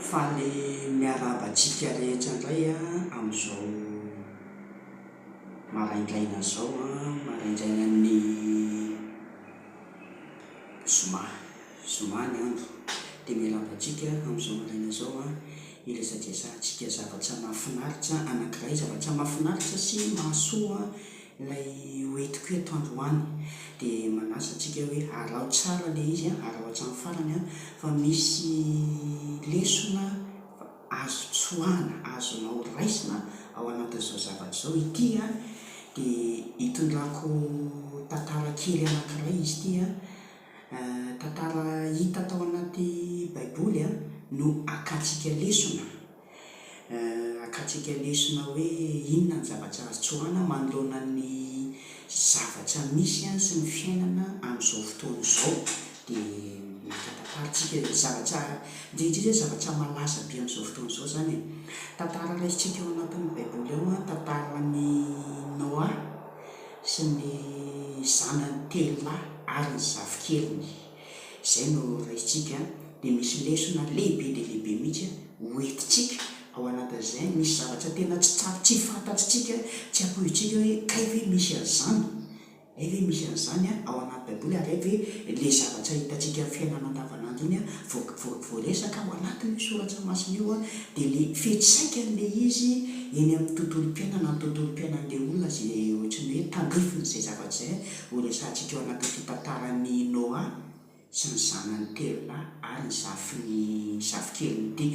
Fa le miarabantsika rehetra indray a amin'izao maraindraina zao a maraindraina ny zoma ny andro dia miarabantsika amin'izao maraina zao a ilazadesantsika zavatra mahafinaritra anankiray, zavatra mahafinaritra sy mahasoa ilay hoentiko eto androany. Dia manasa antsika hoe arao tsara le izy a, arao hatramin'ny farany a, fa misy lesona azo tsoahana, azonao raisina ao anatin'izao zavatra zao. Ity a dia hitondrako tantara kely anankiray izy ity a, tantara hita tao anaty baiboly a no akatsika lesona, akatsika lesona hoe inona ny zavatra azo tsoahana manoloana ny zavatra misy a sy ny fiainana amin'izao fotoana izao. Dia nakatantarantsika zavatra indrindra zavatra malaza be amin'izao fotoana izao zany e. Tantara raisintsika ao anatin'ny baiboly ao a, tantaran'ny Noa sy ny zanany telo lahy ary ny zafikeliny. Izay no raisintsika. Dia misy lesona lehibe dia lehibe mihitsy hoentintsika ao anatin'izay. Misy zavatra tena tsy fantatritsika, tsy ampoizitsika hoe kay ve misy an'izany, ay ve misy an'izany ao anaty baiboly, ary ay ve le zavatra hitantsika amin'ny fiainana andavanandro iny voaresaka ao anatin'ny soratra masina io a. Dia le fihetsaikan'le izy eny amin'ny tontolom-piainana, amin'ny tontolom-piainan'le olona zay ohatran'ny hoe tandrifiny izay zavatra izay ho resahantsika ao anatin'ity tantaran'ny Noa sy ny zanany telo lahy ary ny zafikeliny ity.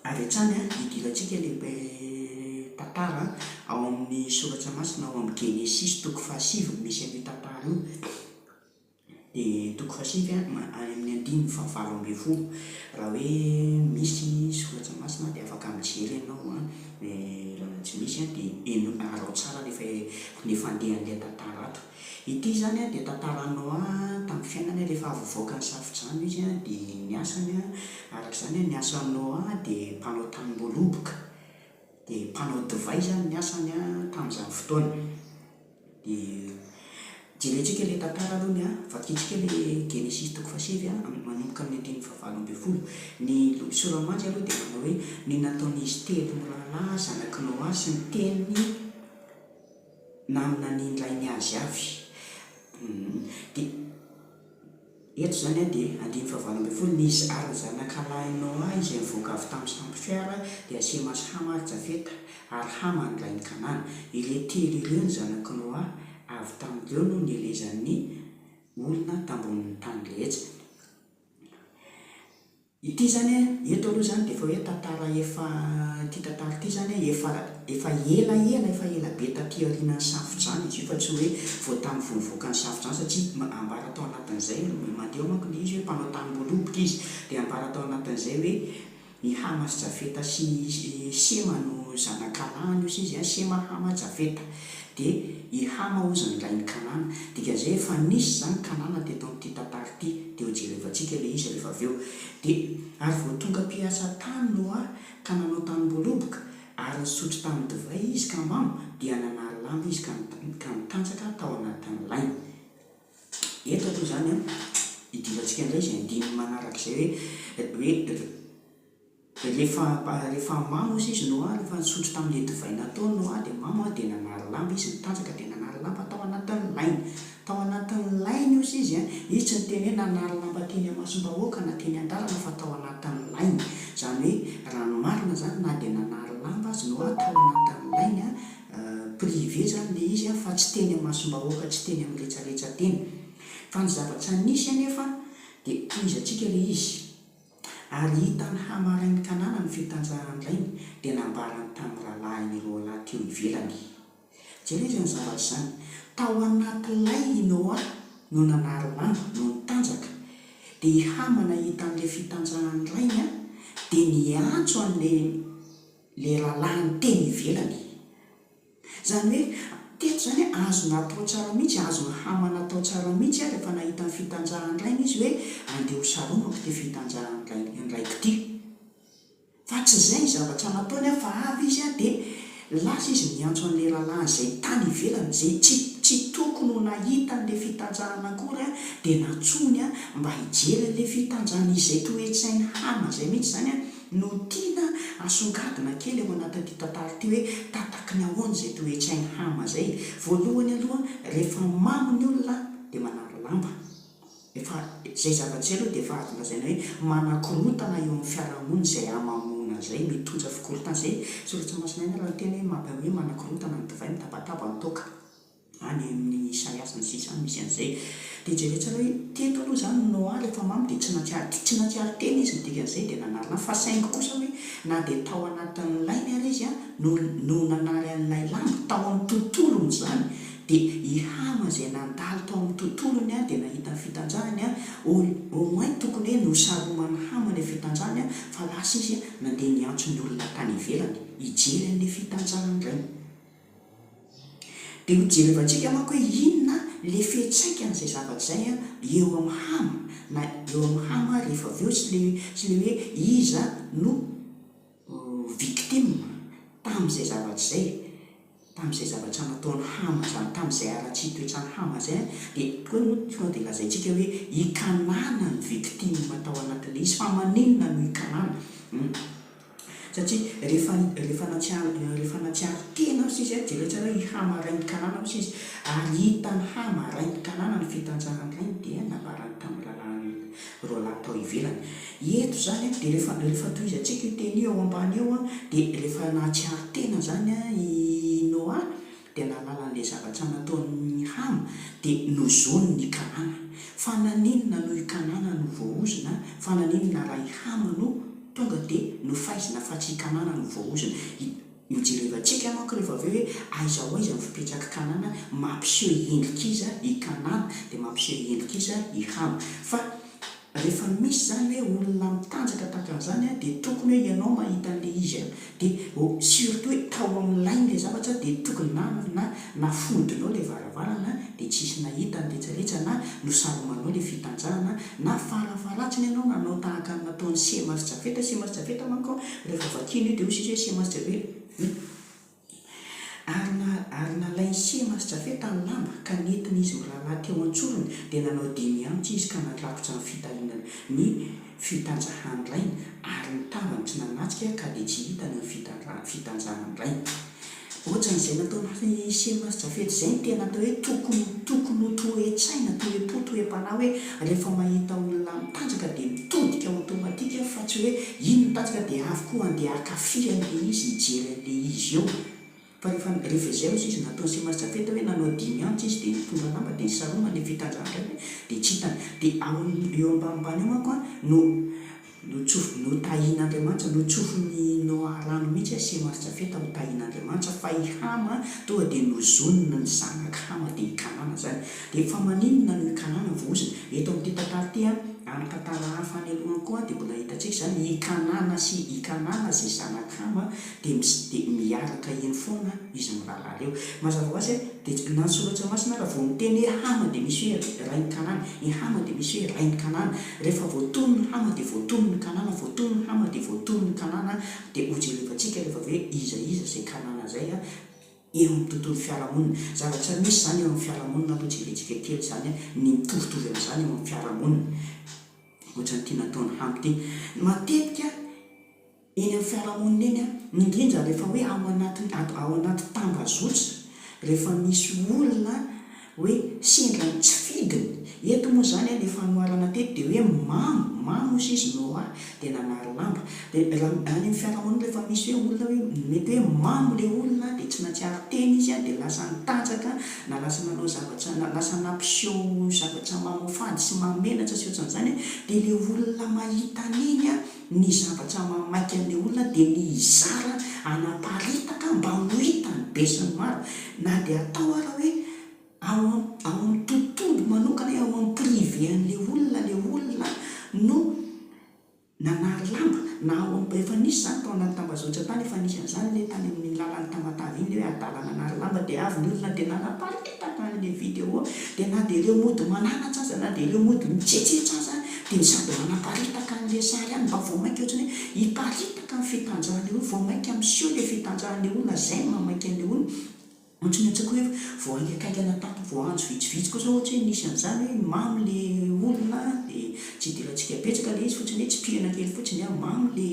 Avy hatrany a idirantsika lehibe tantara ao amin'ny soratra masina, ao amin'ny Genesis toko 7 misy an'io tantara io. Dia toko 7 any amin'ny 5:20 raha hoe misy soratra masina dia afaka mijery ianao a. Tsy misy a dia arao tsara rehefa andehan'ilay tantara ato. Ity zany a dia tantara Noa tamin'ny fiainany rehefa avovoaka ny safidrano izy a. Dia ny asany a arak'izany a, ny asan'ny Noa dia mpanao tanim-boaloboka, dia mpanao divay zany ny asany a tamin'izany fotoana. Dia jerentsika ilay tantara aloha a, vakitsika ilay Genesis toko 7 a manomboka amin'ny 5:20. Ny soroamantsy aloha dia manao hoe ny nataon'izy telo rahalahy zanaky Noa sy ny teniny namana ny lainy azy avy. Dia eto zany a dia 5:20, nisy ary zanakalahy Noa izay nivoaka avy tamin'ny sambo fiara dia Sema sy Hama ary Jafeta, ary Hama ny lainy Kanana. Ilay telo ireo ny zanaky Noa avy tamin'ireo no nielezan'ny olona tambonin'ny tany rehetra. Ity zany a, eto aloha zany dia efa hoe tantara ity tantara ity zany efa ela be taty aorianan'ny safidrano izy io, fa tsy hoe vao tamin'ny voavoaka ny safidrano, satria ambara tao anatin'izay mandeha manko ilay izy hoe mpanao tanim-boaloboka izy. Dia ambara tao anatin'izay hoe ny Hama sy Jafeta sy Sema no zanakalahiny izy a, Sema, Hama, Jafeta. Dia i Hama ozy ny lainy Kanana. Dikan'izay efa nisy zany Kanana teto amin'ity tantara ity. Dia ho jerevantsika ilay izy rehefa avy eo. Dia ary vao tonga mpiasa tany Noa ka nanao tanim-boaloboka ary nisotro tamin'ny divay izy ka mamo, dia nanary lamba izy ka nitanjaka tao anatin'ny lainy. Eto aloha zany a idirantsika indray izay andininy manarak'izay hoe rehefa mamo izy Noa, rehefa nisotro tamin'ilay divay natao Noa dia mamo a, dia nanary lamba izy, nitanjaka dia nanary lamba tao anatin'ny lainy. Tao anatin'ny lainy izy a, izy tsy niteny hoe nanary lamba teny amasom-bahoaka na teny an-dalana, fa tao anatin'ny lainy. Zany hoe raha ny marina zany na dia nanary lamba azy Noa tao anatin'ny lainy a, privé zany le izy a, fa tsy teny amasom-bahoaka, tsy teny amin'ny rehetrarehetra teny. Fa ny zavatra nisy anefa dia toizantsika le izy. Ary hitan'ny Hama rainy Kanana ny fitanjahan'ny lainy, dia nambarany tamin'ny rahalahin'ny roa lahy teo ivelany. Jerena ny zavatra izany. Tao anaty lainy Noa no nanary lamba, no nitanjaka. Dia i Hama nahita an'ilay fitanjahan'ny lainy a, dia niantso an'ilay rahalahiny teny ivelany. Zany hoe teto zany azo natao tsara mihitsy, azo ny Hama natao tsara mihitsy a rehefa nahita ny fitanjahan'ny lainy izy hoe andeha ho saromako ty fitanjahan'ny laiko ity. Fa tsy izay zavatra nataony a, fa avy izy a dia lasa izy miantso an'le rahalahy zay tany ivelany zay tsy tokony ho nahita n'le fitanjahana akory a dia natsony a mba hijery an'le fitanjahana izay toe-tsainy hama zay mihitsy zany a no tiana asongadina kely ao anatin'ity tantara ty hoe tataky ny ahoana zay toe-tsainy hama zay. Voalohany aloha rehefa mamo ny olona dia manara lamba, efa zay zavatsy aloha dia efa azo lazaina hoe manakorotana eo amin'ny fiarahamonina zay amamona zay mitondra fikorotana zay soratra masinaina raha teny hoe mapa hoe manakorotana ny divay mitabataba ny toka any amin'ny Isaiasy ny sisa misy an'izay. Dia jereo tsara hoe teto aloha zany Noa rehefa mamy dia tsy natsiary teny izy dikan'izay dia nanarina fa saingy kosa hoe na dia tao anatin'ny lainy ary izy a no nanary an'ilay lamba tao amin'ny tontolony zany dia ihama zay nandalo tao amin'ny tontolony a dia nahita ny fitanjahany a au moins tokony hoe nosaromany hama ilay fitanjahany a fa lasa izy nandeha niantso ny olona tany ivelany hijery an'ilay fitanjahany reny. Dia hojerevantsika manko hoe inona le fiantsaikany zay zavatra zay a eo amin'ny hama na eo amin'ny hama rehefa avy eo sy le hoe iza no victime tamin'izay zavatra zay, tamin'izay zavatra nataony hama zany, tamin'izay ara-tsy toetrany hama zay a dia tonga dia lazaintsika hoe hikanana ny victime atao anatin'ilay izy fa maninona no hikanana satria rehefa natsiary tena ao izy a jereo tsara hoe ihama rainy kanana ao izy ary hitany hama rainy kanana ny fitanjahany rainy dia nabarany tamin'ny lalàny roa lahy tao ivelany. Eto zany a dia rehefa toy izy antsika io teny eo ambany eo a dia rehefa natsiary tena zany a i Noa dia nahalala'ilay zavatra nataony hama dia nozony ny kanana fa naninona no hikanana no voaozina fa naninona raha ihama no tonga dia no faizina fa tsy hikanana no voaozina. Ijerevantsika manko rehefa avy eo hoe aiza ho aiza ny fipetraka kanana mampiseho endrika iza hikanana dia mampiseho endrika iza ihama. Fa rehefa misy zany hoe olona mitanjaka tahaka an'izany a dia tokony hoe ianao mahita an'ilay izy a dia surtout hoe tao amin'ny lainy ilay zavatra dia tokony na fodinao ilay varavarana dia tsisy nahita ny retsaretra na nosaromanao ilay fitanjahana na farafaratsiny ianao nanao tahaka ny nataony Semarisy-Jafeta manko rehefa vakiny io dia hoy sisy hoe Semarisy-Jafeta ary nalainy Semarisy-Jafeta ny lamba ka nentin'izy mirahalahy teo an-tsorony dia nanao dimy amitsy izy ka nandrakotra ny fitahinana ny fitanjahany rainy ary nitavany tsy nanatsika ka dia tsy hitany ny fitanjahany rainy. Ohatran'izay nataony Semarisy-Jafeta zay ny tena atao hoe tokony ho toe-tsaina toe-po toe-panahy hoe rehefa mahita olona mitanjaka dia mitodika automatika fa tsy hoe iny mitanjaka dia avy koa andeha akafy an'ilay izy hijery an'ilay izy eo. Fa rehefa izay izy nataony Semarisy-Jafeta hoe nanao dimy amitsy izy dia nitondra lamba dia nisaroma ilay fitanjahany rainy dia tsy hitany. Dia eo ambanimbany eo manko a no tahian'Andriamanitra no tsofin'ny Noa rano mihitsy a Semarisy-Jafeta ho tahian'Andriamanitra fa ihama tonga dia nozonina ny zanaka hama dia hikanana zany. Dia fa maninona no hikanana voaozina eto amin'ity tantara ity a amin'ny tantara hafa any alohany koa dia mbola hitantsika zany hikanana zay zanaka hama dia miaraka eny foana izy mirahalahy eo. Mazava ho azy dia nasoratra masina raha vao miteny hoe hama dia misy hoe rainy kanana, i hama dia misy hoe rainy kanana, rehefa voatony ny hama dia voatony ny kanana, voatony ny hama dia voatony ny kanana dia hojerevantsika rehefa hoe iza izay kanana zay a eo amin'ny tontolo fiarahamonina. Zavatra misy zany eo amin'ny fiarahamonina aloha jerentsika kely zany a ny mitovitovy amin'izany eo amin'ny fiarahamonina ohatran'ny tia nataony hama ity matetika eny amin'ny fiarahamonina eny a indrindra rehefa hoe ao anaty tambazotra rehefa misy olona hoe sendra tsy fidiny eto moa zany a ilay fanoharana teto dia hoe mamo izy Noa dia nanary lamba dia any amin'ny fiarahamonina rehefa misy hoe olona hoe mety hoe mamo ilay olona dia tsy natsiary teny izy a dia lasa nitanjaka na lasa nanao zavatra na lasa nampiseho zavatra mamofady sy mamenatra sy ohatran'izany dia ilay olona mahita an'iny a ny zavatra mamaika an'ilay olona dia ny izara anaparitaka mba ho hitany be sy ny maro na dia atao ara hoe ao amin'ny tontolo manokana ao amin'ny privé an'ilay olona no nanary lamba na ao efa nisy zany tao anaty tambazotra tany efa nisy an'izany ilay tany amin'ny lalan'ny tamatavy iny ilay hoe adala nanary lamba dia avy ny olona dia nanaparitaka an'ilay vidéo dia na dia ireo mody mananatra aza na dia ireo mody mitsetsetra aza dia misady manaparitaka an'le sary any mba voamaika ohatrany hoe hiparitaka amin'ny fitanjahan'le olona voamaika miseho le fitanjahan'le olona zay mamaika an'le olona ohatrany atsako hoe voaingakaingana tato voahanjo vitsivitsy koa zao ohatra hoe nisy an'izany hoe mamy le olona dia tsy idirantsika betsaka le izy fotsiny hoe tsy pihana kely fotsiny mamy le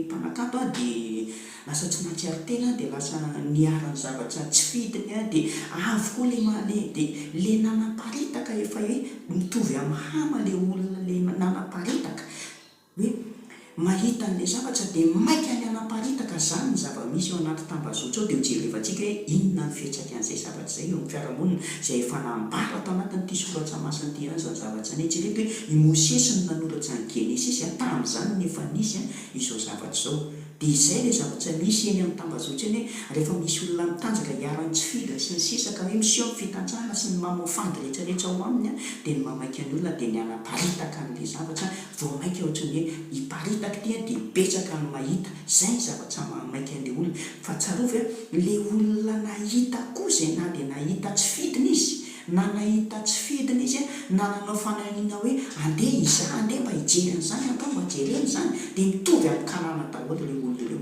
mpanakato dia lasa tsy natsiary tena dia lasa niarany zavatra tsy fidiny dia avokoa le male dia le nanaparitaka efa hoe mitovy amin'ny hama le olona le nanaparitaka hoe mahita an'le zavatra dia maika ny anaparitaka zany ny zava-misy eo anaty tambazotra ao dia mijerevantsika hoe inona ny fiatsaka an'izay zavatra izay eo amin'ny fiarahamonina izay efa nambara tao anatin'ity soratra masina ity any zany zavatra ny jereko hoe i Mosesy ny nanoratra ny Genesisy tamin'izany ny efa nisy izao zavatra izao dia izay le zavatra misy eny amin'ny tambazotra eny hoe rehefa misy olona mitanjaka hiarany tsy fida sy ny sisa ka hoe miseho amin'ny fitanjahana sy ny mamoafady rehetrarehetra ao aminy dia ny mamaika ny olona dia ny anaparitaka an'le zavatra voamaika ohatrany hoe hiparitaka dia betsaka ny mahita izay ny zavatra mamaika an'le olona fa tsarovy le olona nahita kosa na dia nahita tsy fidiny izy na nahita tsy fidiny izy na nanao fanahiniana hoe andeha iza andeha mba hijery an'izany atao mba jereny izany dia mitovy amin'ny kanana daholo le olona ireo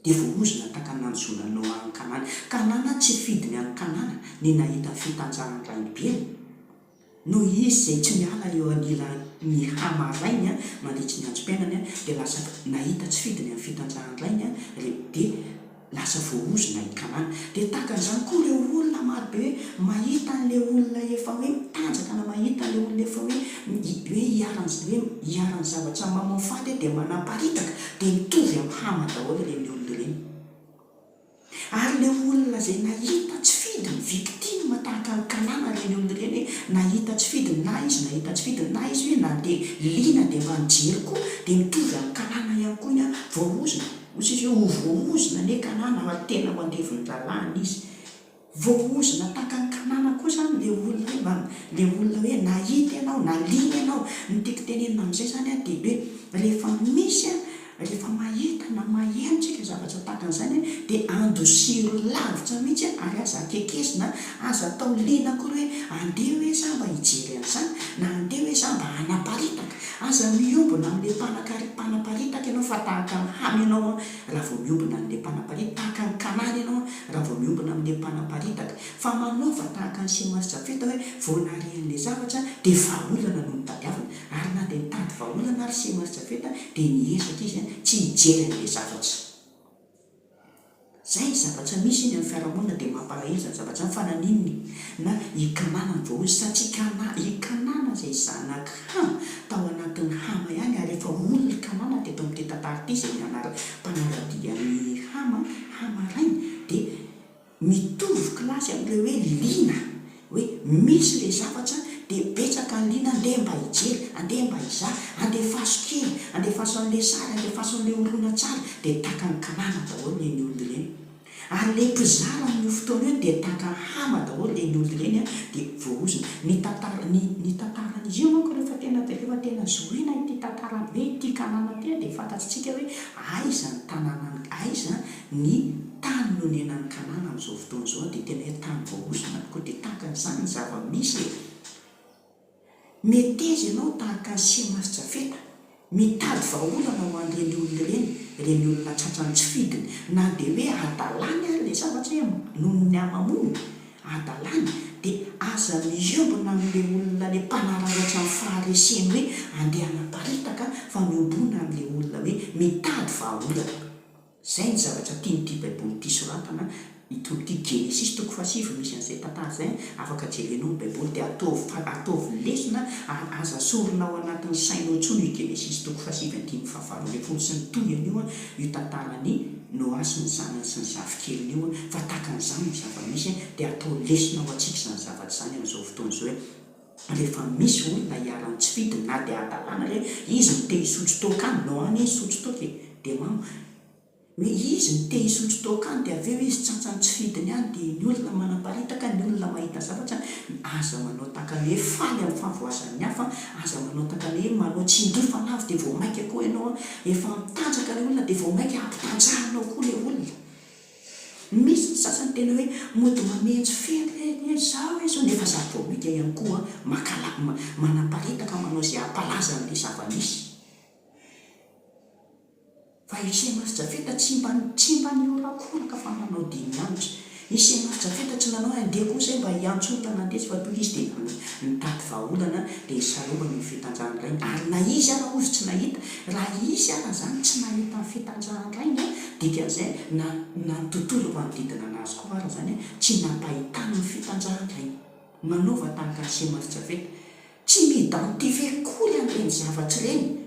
dia voaozona taka nanjonanao amin'ny kanana kanana tsy fidiny amin'ny kanana ny nahita fitanjahany rainibeny no izy izay tsy miala eo anila ny hamarainy mandritsy ny androm-piainany dia lasa nahita tsy fidiny amin'ny fitanjahany rainy dia lasa voaozona hikanana dia takan'izany koa ireo olona marobe hoe mahita an'le olona efa hoe mitanjaka na mahita an'le olona efa hoe hiarany zavatra mamoafady dia manaparitaka dia mitovy amin'ny hama daholo le olona ireny ary le olona izay nahita tsy fidiny victime tahaka ny kanana reny olona ireny hoe nahita tsy fidiny na izy nahita tsy fidiny na izy hoe nandeha lina dia mba nijery koa dia mitovy amin'ny kanana ihany koa iny voaozona ohatsy izy hoe voaozona ny kanana fa tena ho andeviny lalàna izy voaozona tahaka ny kanana koa zany le olona hoe nahita ianao na lina ianao ny tiako tenenina amin'izay zany dia hoe rehefa misy rehefa mahita na mahenontsika zavatra tahakan'izany dia andosiro lavitra mihitsy ary aza akekesina aza atao lina koa hoe andeha hoe za mba hijery an'izany na andeha hoe za mba hanaparitaka aza miombona amin'le mpanaparitaka ianao fa tahaka ny hamy ianao raha vao miombona amin'le mpanaparitaka tahaka ny kanana ianao raha vao miombona amin'le mpanaparitaka fa manaova tahaka ny Simasitra hoe voanaren'le zavatra dia vahaolana no nitadiavina ary na dia nitady vahaolana ary Simasitra dia niezaka izy tsy hijery an'le zavatra zay zavatra misy iny amin'ny fiarahamonina dia mampalahelo zavatra ny fananininy na hikanana ny voaozy satria hikanana izay zanaka tao anatin'ny hama ihany ary efa olona kanana dia eto amin'ity tantara ity izay mpanaradian'ny hama rainy dia mitovy kilasy amin'ireo hoe lina hoe misy le zavatra dia betsaka ny lina andeha mba hijery andeha mba hizaha andeha faso kely andeha faso an'le sary andeha faso an'le olona tsara dia tahaka ny kanana daholo le ny olona ireny ary le mpizara amin'ny fotoana io dia tahaka hama daholo le ny olona ireny dia voaozona ny tantaran'izy io manko rehefa tena zoena ity tantara hoe ity kanana ty dia fantatsitsika hoe aiza ny tanàna aiza ny tany nonenan'ny kanana amin'izao fotoana izao dia tena hoe tany voaozona tokoa dia tahaka n'izany ny zava-misy mety izy ianao tahaka ny Simasitra mitady vahaolana ho an'ireny olona ireny olona tratrany tsy fidiny na dia hoe adalany le zavatra hoe noho ny amamonina adalany dia aza miombona amin'le olona le mpanararatra ny fahareseny hoe andeha hanaparitaka fa miombona amin'le olona hoe mitady vahaolana zay ny zavatra tianyity baiboly ity soratana ity Genesisy toko 7 misy an'izay tantara izay afaka jerenao ny baiboly dia ataovy lesona aza sorona ao anatin'ny sainao intsony io Genesisy toko 7:25 sy ny tohany io tantarany Noa sy ny zanany sy ny zafikeliny io fa tahaka an'izany ny zava-misy dia atao lesona ao antsika izany zavatra izany amin'izao fotoana izao hoe rehefa misy olona hiarany tsy fidiny na dia adalàna hoe izy no te hisotro toaka any Noa hisotro toaka dia hoe izy ny te hisotro toaka any dia avy eo izy tsatsany tsy fidiny any dia ny olona manaparitaka ny olona mahita zavatra aza manao tahaka hoe faly amin'ny fahavoazan'ny hafa aza manao tahaka hoe manao tsindofa lavy dia vao maika koa ianao efa mitanjaka le olona dia vao maika ampitanjahanao koa le olona misy sasany tena hoe mody mamentsy fely zao zao nefa zava-boamika ihany koa manaparitaka manao zay ampalaza n'le zava-misy fa ise masitsafeta tsy mba niorakoraka fa manao dimianitra ise masitsafeta tsy nanao andeha koa zay mba hiantsolona nandesy fa toy izy dia nitady vahaolana dia sarobany ny fitanjahanyrainy ary na izy ara ozy tsy nahita raha izy ara zany tsy nahita ny fitanjahanyrainy dikan'izay na tontolo manodidina anazy koa ara zany tsy nampahitana ny fitanjahanyrainy manaova tahaka ise masitsafeta tsy miidentifie koly an'ireny zavatra ireny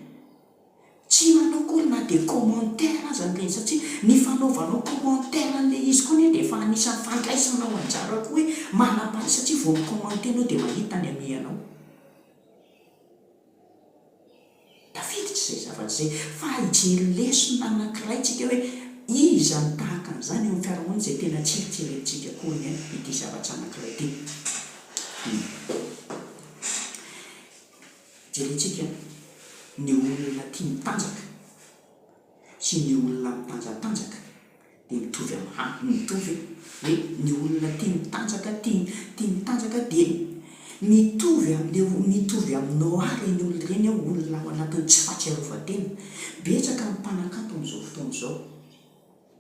tsy manao koly na dia commentaire aza n'ireny satria ny fanaovanao commentaire an'le izy koa dia efa anisan'ny fandraisanao anjarako hoe manapaly satria vao micommentenao dia mahita ny amianao tafiditra izay zavatra izay fa hijery lesona anankiray tsika hoe iza ny tahaka an'izany eo amin'ny fiarahamonina izay tena tsiritsiretsika koa ny ity zavatra anankiray ity jerentsika ny olona tia mitanjaka sy ny olona mitanjatanjaka dia mitovy mitovy hoe ny olona tia mitanjaka dia mitovy aminao ary ny olona ireny olona ao anatin'ny tsy fahatsiarovatena betsaka ny mpanakanto amin'izao fotoana izao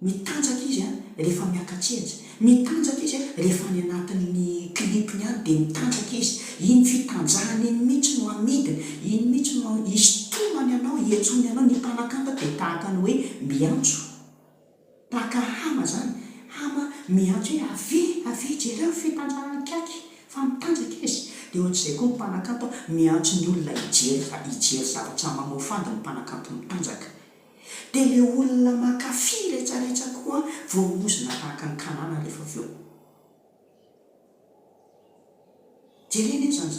mitanjaka izy rehefa miakatsehatra mitanjaka izy rehefa ny anatin'ny klipiny any dia mitanjaka izy iny fitanjahany iny mihitsy no amidiny iny mihitsy no isotomany anao hiantsony anao ny mpanakanto dia tahaka ny hoe miantso tahaka hama zany hama miantso hoe ave jereo fitanjahany kaiky fa mitanjaka izy dia ohatr'izay koa ny mpanakanto miantso ny olona hijery zavatra mamofandy ny mpanakanto mitanjaka dia le olona makafy rehetrarehetra koa voaozona tahaka ny kanana rehefa avy eo jereny eny zany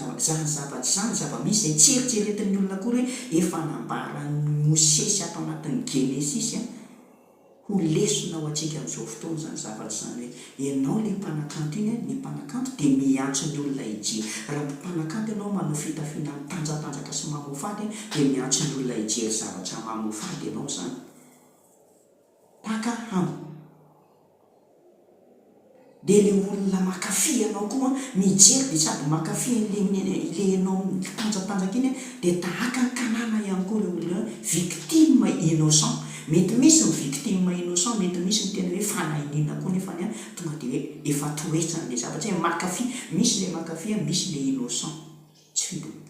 zavatra zany zava-misy izay tseritseretin'ny olona koa hoe efa nambarany Mosesy ato anatin'ny Genesisy ho lesona ho antsika amin'izao fotoana zany zavatra zany hoe ianao le mpanakanto iny ny mpanakanto dia miantso ny olona hijery raha mpanakanto ianao manao fitafiana mitanjatanjaka sy mamofady dia miantso ny olona hijery zavatra mamofady ianao zany tahaka hamo dia le olona makafy anao koa mijery dia sady makafy le ianao mitanjatanjaka iny dia tahaka ny kanana ihany koa le olona victime innocent mety misy ny victime innocent mety misy ny tena hoe fanahiniana koa nefa tonga dia hoe efa toetra n'le zavatra hoe makafy misy le makafy misy le innocent tsy fidony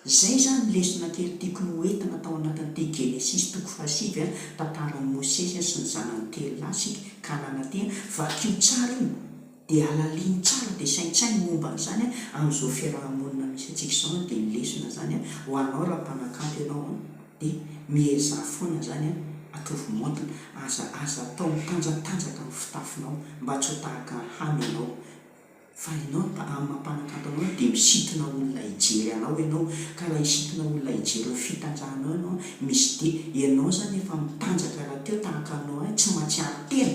zay zany lesona kely tiako no entina tao anatin'ity Genesisy toko fahasivy tantaran'ny Mosesy sy ny zanany telo lahy kanana ty vakio tsara io dia alaliny tsara dia saintsainy momba n'izany amin'izao fiarahamonina misy antsika izao dia lesona zany ho anao raha mpanakanto ianao dia mieza foana zany atovy montina aza atao mitanjatanjaka ny fitafinao mba tsy ho tahaka hamy ianao fa ianao mampanakato anao dia misitona olona hijery anao ianao ka raha hisitona olona hijery fitanjahanao ianao misy dia ianao zany efa mitanjaka raha teo tahaka anao tsy mahatsiaro tena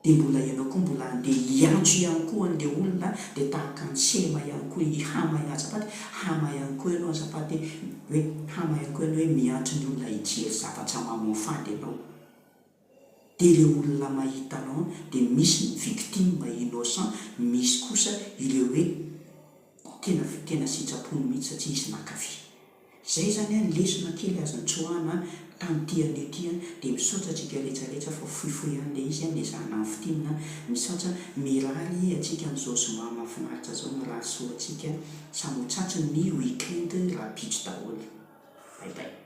dia mbola ianao koa mbola andeha hiantso ihany koa an'le olona dia tahaka ny sema ihany koa hama azapaty hama ihany koa ianao azapaty hoe hama ihany koa ianao hoe miantso ny olona hijery zavatra mamofady ianao dia le olona mahita anao dia misy ny victime innocent misy kosa ireo hoe tena sitrapony mihitsy satria izy nakafy zay zany lesona kely azo nitsoahana tamin'ity an'ity dia misaotra atsika rehetrarehetra fa fohifohy an'le izy le zana ny fitinina misaotra miraly atsika amin'izao zoma mahafinaritra zao miraly soa atsika samy ho tratry ny weekend raha pitso daholo bye bye